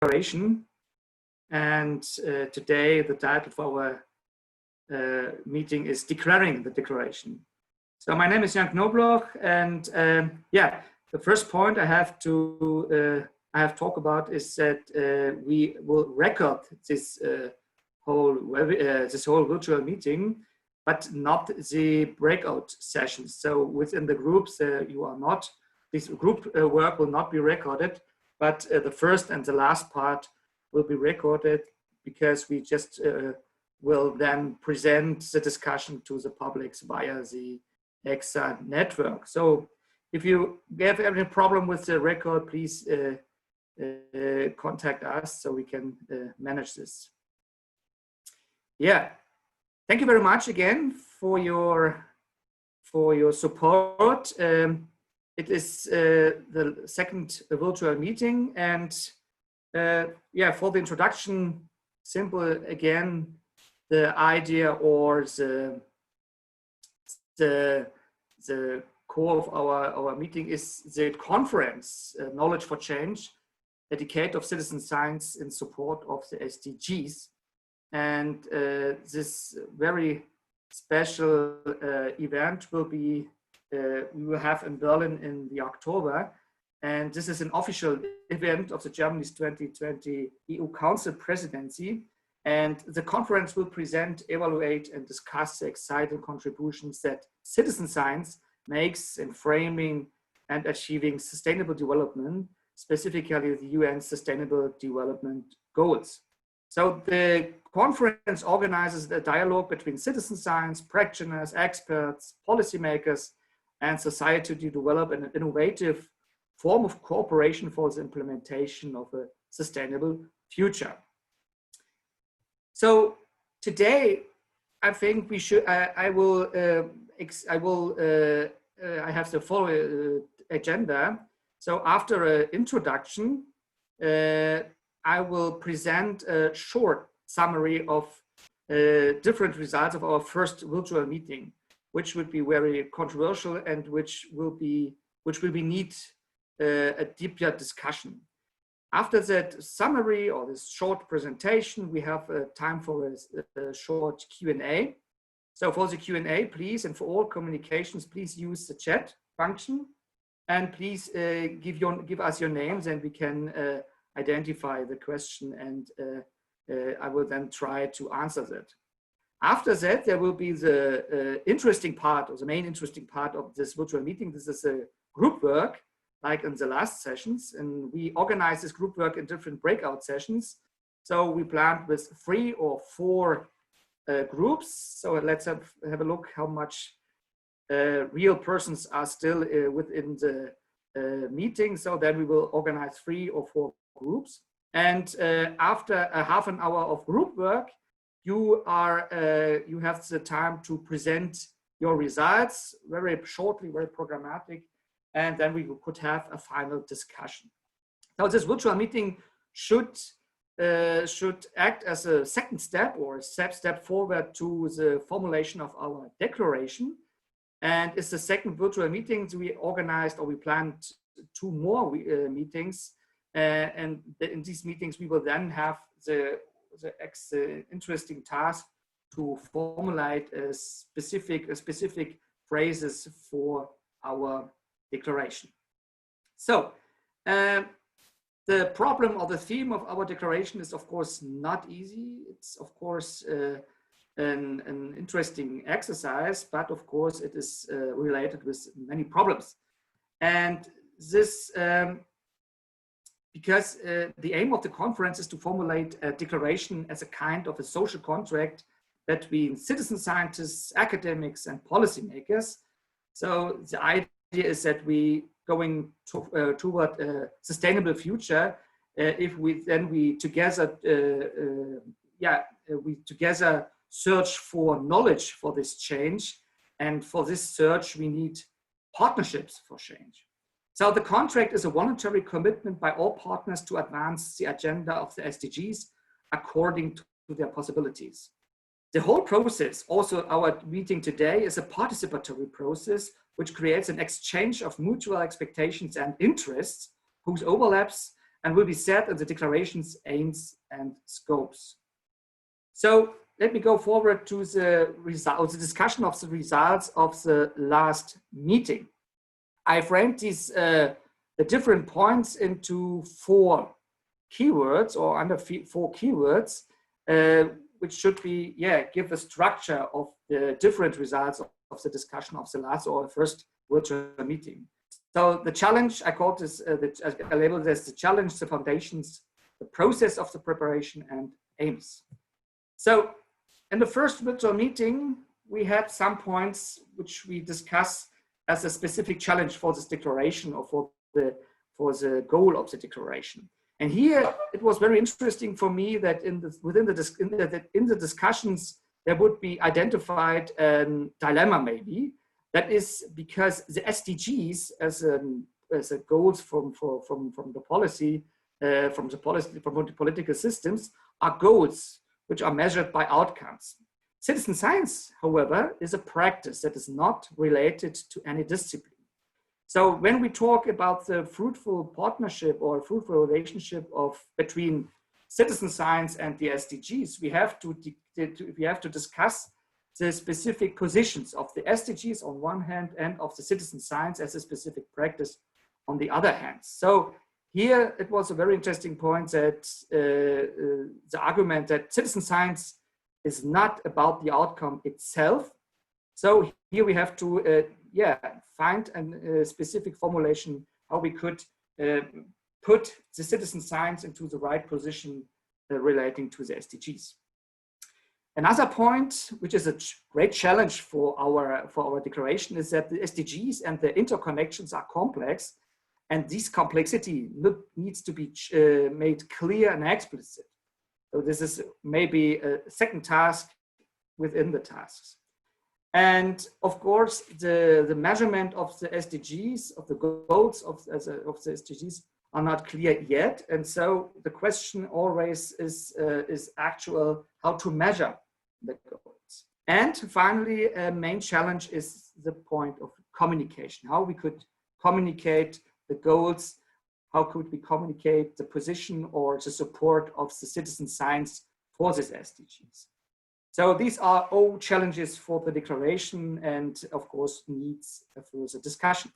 declaration. And today the title for our meeting is Declaring the Declaration. So my name is Jan Knobloch, and the first point I have to talk about is that we will record this whole virtual meeting, but not the breakout sessions. So within the groups, this group work will not be recorded, but the first and the last part will be recorded, because we just will then present the discussion to the public via the ECSA network. So if you have any problem with the record, please contact us so we can manage this. Yeah, thank you very much again for your support. It is the second virtual meeting, and for the introduction, simple again, the idea or the core of our meeting is the conference, Knowledge for Change, a decade of citizen science in support of the SDGs. And this very special event will be, we will have in Berlin in the October. And this is an official event of the Germany's 2020 EU Council presidency. And the conference will present, evaluate, and discuss the exciting contributions that citizen science makes in framing and achieving sustainable development, specifically the UN Sustainable Development Goals. So the conference organizes a dialogue between citizen science, practitioners, experts, policymakers, and society to develop an innovative form of cooperation for the implementation of a sustainable future. So today, I think we should. I have the following agenda. So after an introduction, I will present a short summary of different results of our first virtual meeting, which would be very controversial and which will need a deeper discussion. After that summary or this short presentation, we have time for a short Q&A. So for the Q&A, please, and for all communications, please use the chat function, and please give us your names, and we can identify the question, and I will then try to answer that. After that, there will be the interesting part, or the main interesting part of this virtual meeting. This is a group work, like in the last sessions, and we organize this group work in different breakout sessions. So we planned with 3 or 4 groups. So let's have a look how much real persons are still within the meeting. So then we will organize 3 or 4 groups. And after a half an hour of group work, you have the time to present your results very shortly, very programmatic, and then we could have a final discussion. Now, this virtual meeting should act as a second step or a step forward to the formulation of our declaration. And it's the second virtual meeting we organized, or we planned 2 more meetings. And in these meetings, we will then have the interesting task to formulate specific phrases for our declaration. So the problem or the theme of our declaration is, of course, not easy. It's, of course, an interesting exercise, but of course it is related with many problems. And this, because the aim of the conference is to formulate a declaration as a kind of a social contract between citizen scientists, academics, and policymakers. So the idea is that we going toward a sustainable future if we together search for knowledge for this change, and for this search we need partnerships for change. So the contract is a voluntary commitment by all partners to advance the agenda of the SDGs according to their possibilities. The whole process, also our meeting today, is a participatory process which creates an exchange of mutual expectations and interests whose overlaps and will be set in the declaration's aims and scopes. So let me go forward to the results, the discussion of the results of the last meeting. I framed these the different points into 4 keywords, or under 4 keywords, which should be, give a structure of the different results of the discussion of the last or first virtual meeting. So the challenge, I called this, I labeled this the challenge, the foundations, the process of the preparation, and aims. So in the first virtual meeting, we had some points which we discussed as a specific challenge for this declaration, or for the goal of the declaration. And here it was very interesting for me that in the discussions there would be identified a dilemma, maybe, that is because the SDGs as a goals from the policy, from the political systems, are goals which are measured by outcomes. Citizen science, however, is a practice that is not related to any discipline. So when we talk about the fruitful partnership or fruitful relationship between citizen science and the SDGs, we have to discuss the specific positions of the SDGs on one hand and of the citizen science as a specific practice on the other hand. So here it was a very interesting point that the argument that citizen science is not about the outcome itself. So here we have to find a specific formulation how we could put the citizen science into the right position relating to the SDGs. Another point, which is a great challenge for our declaration, is that the SDGs and the interconnections are complex, and this complexity needs to be made clear and explicit. So this is maybe a second task within the tasks. And of course, the measurement of the SDGs, of the goals of the SDGs, are not clear yet. And so the question always is actual how to measure the goals. And finally, a main challenge is the point of communication, how we could communicate the goals, how could we communicate the position or the support of the citizen science for these SDGs. So these are all challenges for the declaration, and of course needs a further discussion.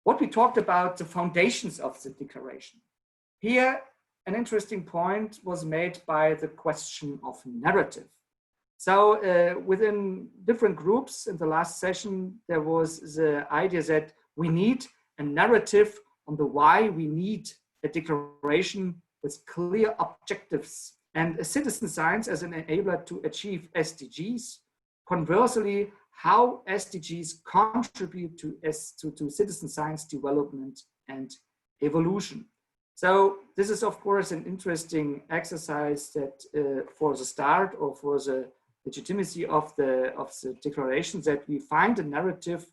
What we talked about, the foundations of the declaration. Here, an interesting point was made by the question of narrative. So within different groups in the last session, there was the idea that we need a narrative on the why we need a declaration with clear objectives and a citizen science as an enabler to achieve SDGs. Conversely, how SDGs contribute to citizen science development and evolution. So this is, of course, an interesting exercise that for the start or for the legitimacy of the declaration, that we find a narrative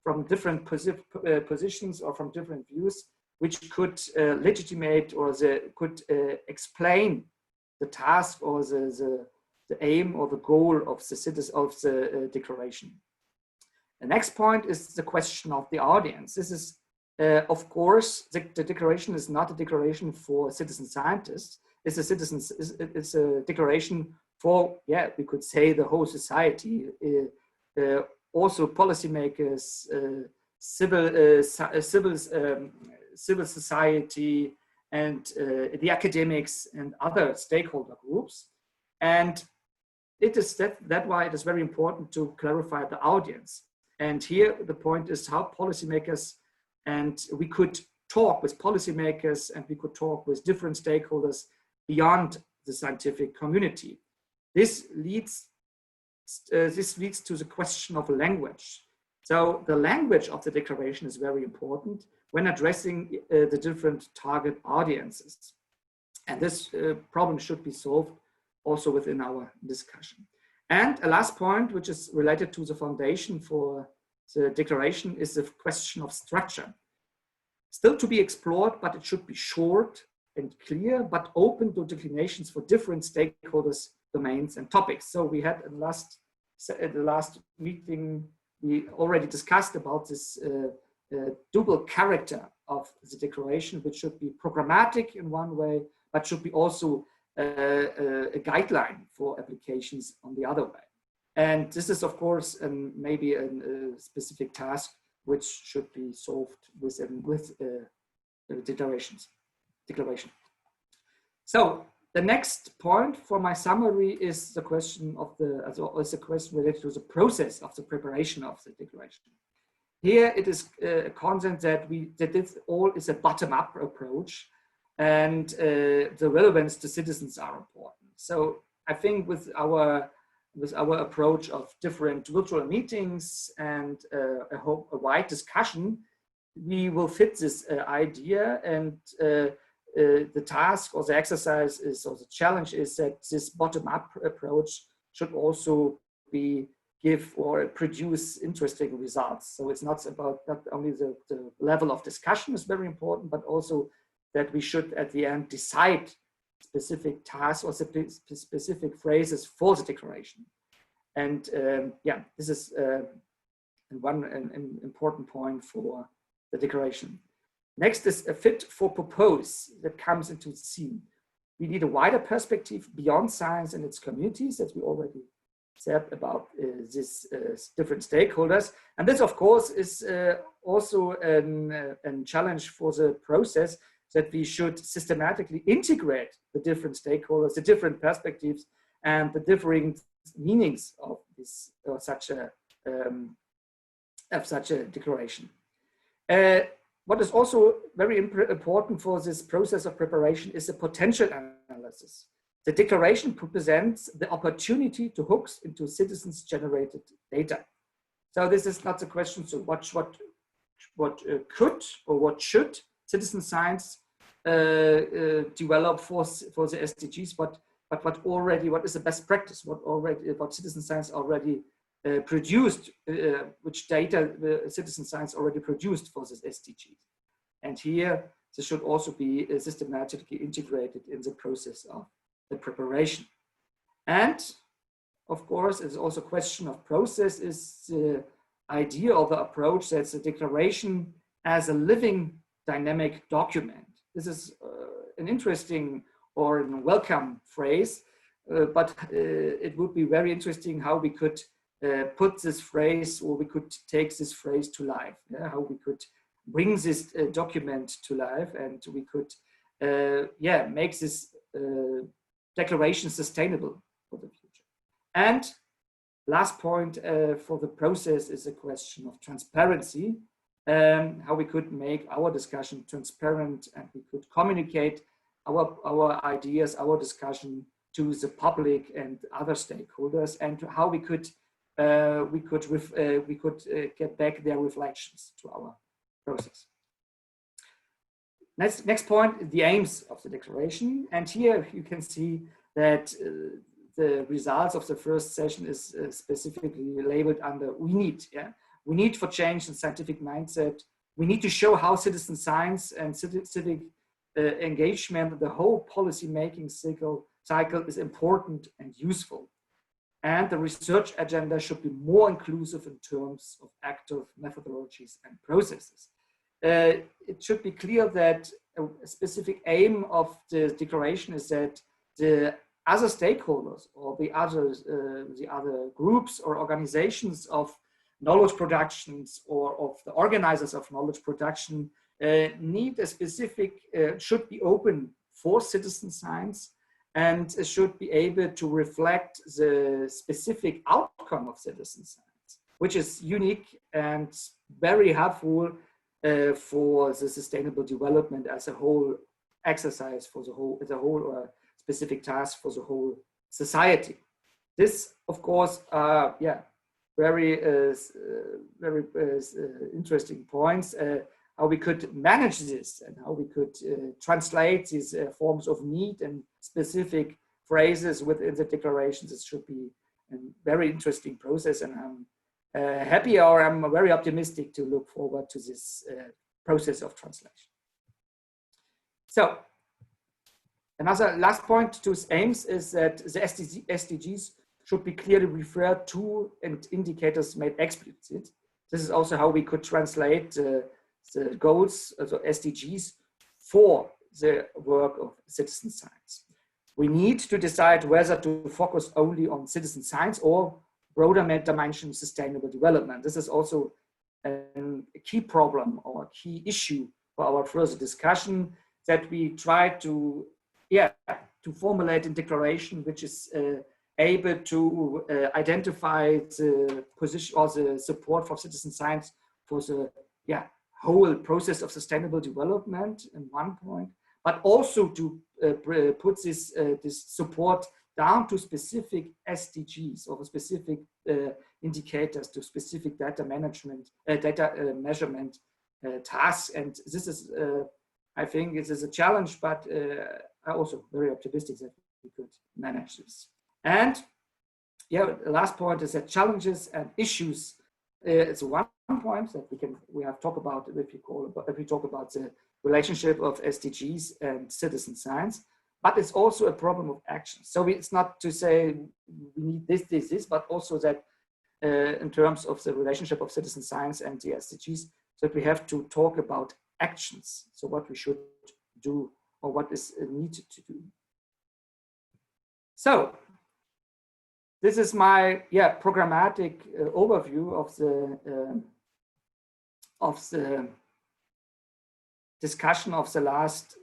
from different positions or from different views, which could legitimate or could explain the task or the aim or the goal of the declaration. The next point is the question of the audience. This is, of course, the declaration is not a declaration for citizen scientists. It's a declaration for, we could say, the whole society. Also policymakers, civil society, and the academics and other stakeholder groups. And it is that why it is very important to clarify the audience. And here the point is how policymakers, and we could talk with policymakers and we could talk with different stakeholders beyond the scientific community. This leads to the question of language. So the language of the declaration is very important when addressing the different target audiences. And this problem should be solved also within our discussion. And a last point, which is related to the foundation for the declaration, is the question of structure. Still to be explored, but it should be short and clear, but open to declinations for different stakeholders, domains, and topics. So we had in the last meeting, we already discussed about this double character of the declaration, which should be programmatic in one way, but should be also a guideline for applications on the other way. And this is, of course, maybe a specific task which should be solved with declaration. So the next point for my summary is the question of the question related to the process of the preparation of the declaration. Here it is a concept that this all is a bottom-up approach, and the relevance to citizens are important. So I think with our approach of different virtual meetings and a wide discussion, we will fit this idea, and the task or the exercise is, or the challenge is that this bottom-up approach should also give or produce interesting results. So it's not only the level of discussion is very important, but also that we should at the end decide specific tasks or specific phrases for the declaration. And yeah, this is an important point for the declaration. Next is a fit for purpose that comes into the scene. We need a wider perspective beyond science and its communities, as we already said about these different stakeholders. And this, of course, is also a challenge for the process, that we should systematically integrate the different stakeholders, the different perspectives, and the differing meanings of this or such a declaration. What is also very important for this process of preparation is the potential analysis. The declaration presents the opportunity to hook into citizens-generated data. So this is not the question, so what could or what should citizen science develop for the SDGs, but what is the best practice, what citizen science already produced, which data citizen science already produced for this SDGs. And here, this should also be systematically integrated in the process of the preparation. And of course, it's also a question of process, is the idea or the approach that the declaration as a living dynamic document. This is an interesting or a welcome phrase, but it would be very interesting how we could put this phrase, or we could take this phrase to life, how we could bring this document to life, and we could make this declaration sustainable for the future. And last point for the process is a question of transparency, how we could make our discussion transparent, and we could communicate our ideas, our discussion to the public and other stakeholders, and how we could get back their reflections to our process. Next point, the aims of the declaration. And here you can see that the results of the first session is specifically labeled under we need. Yeah? We need for change in scientific mindset. We need to show how citizen science and civic engagement, the whole policy making cycle is important and useful. And the research agenda should be more inclusive in terms of active methodologies and processes. It should be clear that a specific aim of the declaration is that the other stakeholders or the other groups or organizations of knowledge productions or of the organizers of knowledge production need a specific, should be open for citizen science, and should be able to reflect the specific outcome of citizen science, which is unique and very helpful for the sustainable development as a whole exercise for the whole, as a whole specific task for the whole society. This, of course, very interesting points. How we could manage this and how we could translate these forms of need and specific phrases within the declarations. It should be a very interesting process, and I'm happy, or I'm very optimistic to look forward to this process of translation. So another last point to aims is that the SDGs should be clearly referred to and indicators made explicit. This is also how we could translate the goals, also SDGs, for the work of citizen science. We need to decide whether to focus only on citizen science or broader dimension sustainable development. This is also a key problem or a key issue for our further discussion, that we try to, to formulate a declaration which is able to identify the position or the support for citizen science for the whole process of sustainable development in one point, but also to put this support down to specific SDGs or specific indicators, to specific data management, measurement tasks. And this is, I think, it is a challenge, but I'm also very optimistic that we could manage this. And the last point is that challenges and issues is one point that we have talked about if we talk about the relationship of SDGs and citizen science, but it's also a problem of action. So it's not to say we need this, but also that in terms of the relationship of citizen science and the SDGs, that we have to talk about actions. So what we should do or what is needed to do. So this is my programmatic overview of the discussion of the last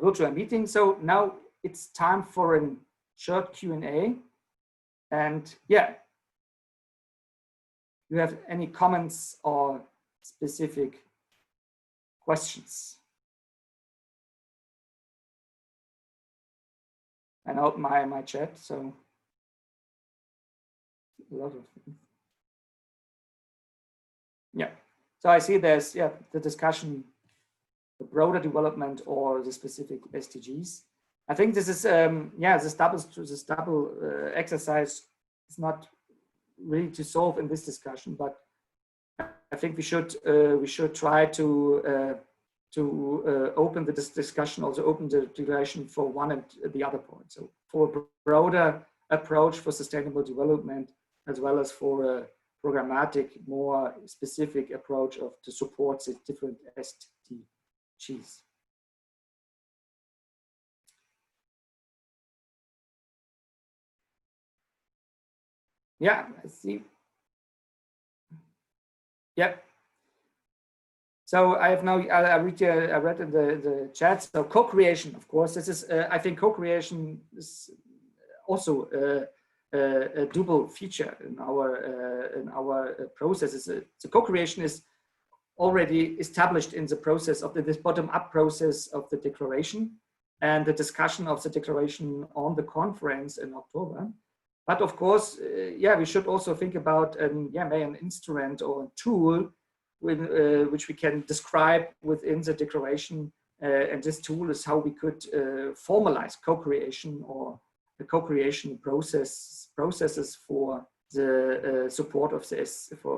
virtual meeting. So now it's time for a short Q&A, and you have any comments or specific questions? And open my chat, so a lot of things. So I see there's the discussion, the broader development or the specific SDGs. I think this is this double exercise is not really to solve in this discussion, but I think we should try to open the discussion, also open the duration for one and the other point. So for a broader approach for sustainable development, as well as for a programmatic, more specific approach to support the different SDGs. I see. So I have now, I read in the chat, so co-creation, of course, this is, I think co-creation is also a double feature in our processes. So co-creation is already established in the process of this bottom-up process of the declaration and the discussion of the declaration on the conference in October. But of course, we should also think about an instrument or a tool which we can describe within the declaration, and this tool is how we could formalize co-creation or the co-creation processes for the support of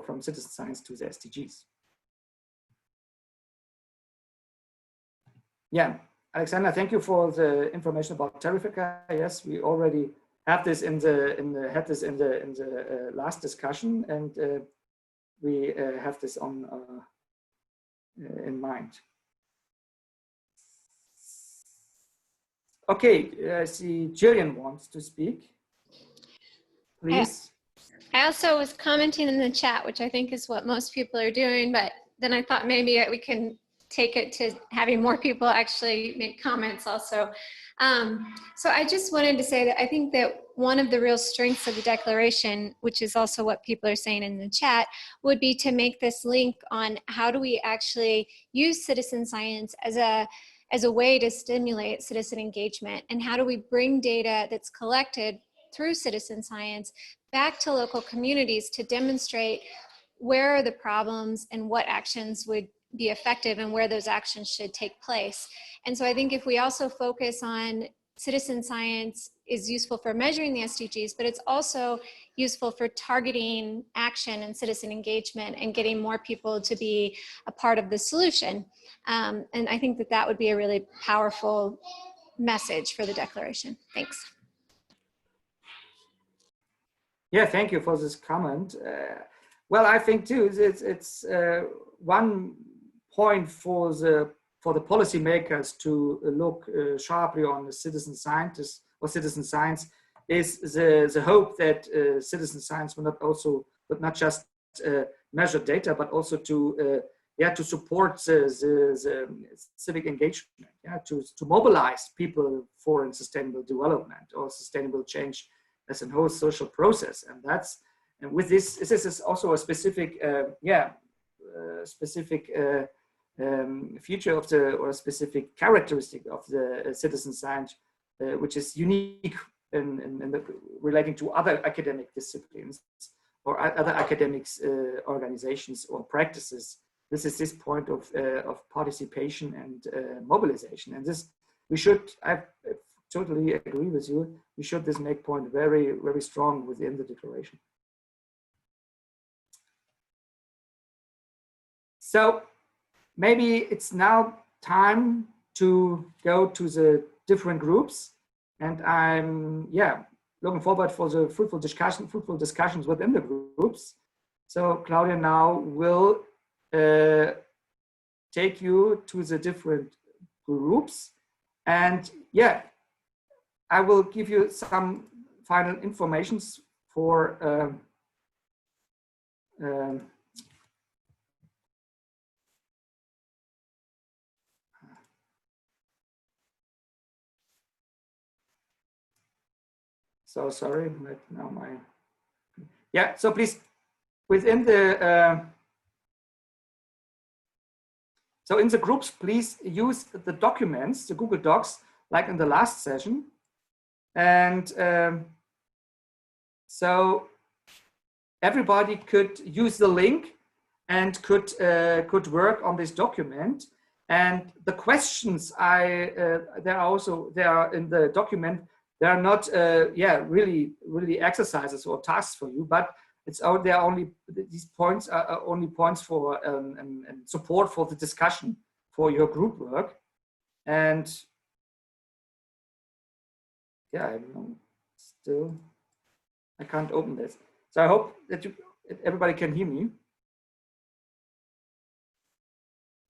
from citizen science to the SDGs. Alexander, thank you for the information about Tarifica. Yes, we already have this in the last discussion, and we have this in mind. Okay, I see Jillian wants to speak. Please. I also was commenting in the chat, which I think is what most people are doing, but then I thought maybe we can take it to having more people actually make comments also. So I just wanted to say that I think that one of the real strengths of the declaration, which is also what people are saying in the chat, would be to make this link on how do we actually use citizen science as a way to stimulate citizen engagement, and how do we bring data that's collected through citizen science back to local communities to demonstrate where are the problems and what actions would be effective and where those actions should take place. And so I think if we also focus on citizen science is useful for measuring the SDGs, but it's also useful for targeting action and citizen engagement and getting more people to be a part of the solution. And I think that that would be a really powerful message for the declaration. Thanks. Yeah, thank you for this comment. Well, I think too, it's one point for the policymakers to look sharply on the citizen scientists or citizen science is the hope that citizen science will not just measure data, but also to support the civic engagement, to mobilize people for sustainable development or sustainable change as a whole social process. And with this is also a specific feature of or a specific characteristic of the citizen science, which is unique in relating to other academic disciplines or other academics organizations or practices. This is this point of participation and mobilization, and this we should. I totally agree with you. We should this make point very, very strong within the declaration. So maybe it's now time to go to the different groups, and I'm looking forward for the fruitful discussions within the groups. So Claudia now will take you to the different groups, and I will give you some final informations for so sorry, but now so please, within the so in the groups, please use the documents, the Google Docs, like in the last session. And so everybody could use the link and could work on this document. And the questions they are in the document. They are not really exercises or tasks for you, but these points are only points for and support for the discussion for your group work. And I don't know, still I can't open this. So I hope that everybody can hear me.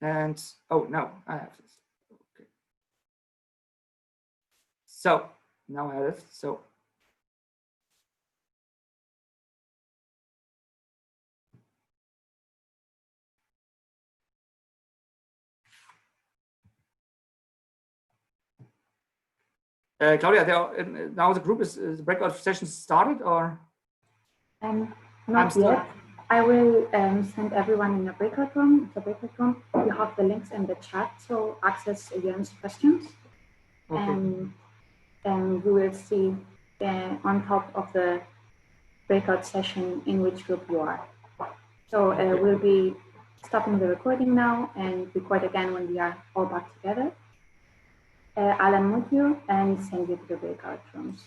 And no, I have this. Okay. So now I have it. So Claudia, now the group is the breakout session started, or? Not yet. I will send everyone in the breakout room. You have the links in the chat, so access Jörn's questions. Okay. And we will see on top of the breakout session in which group you are. So we'll be stopping the recording now and record again when we are all back together. I'll unmute you and send you to the breakout rooms.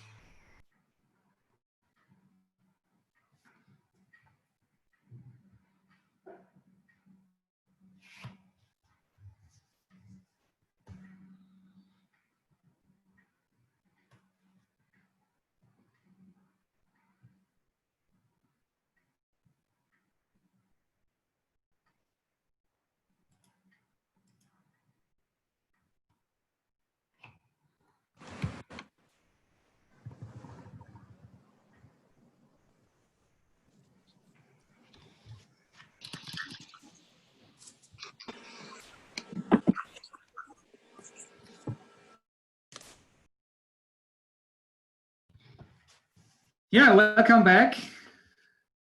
Yeah, welcome back.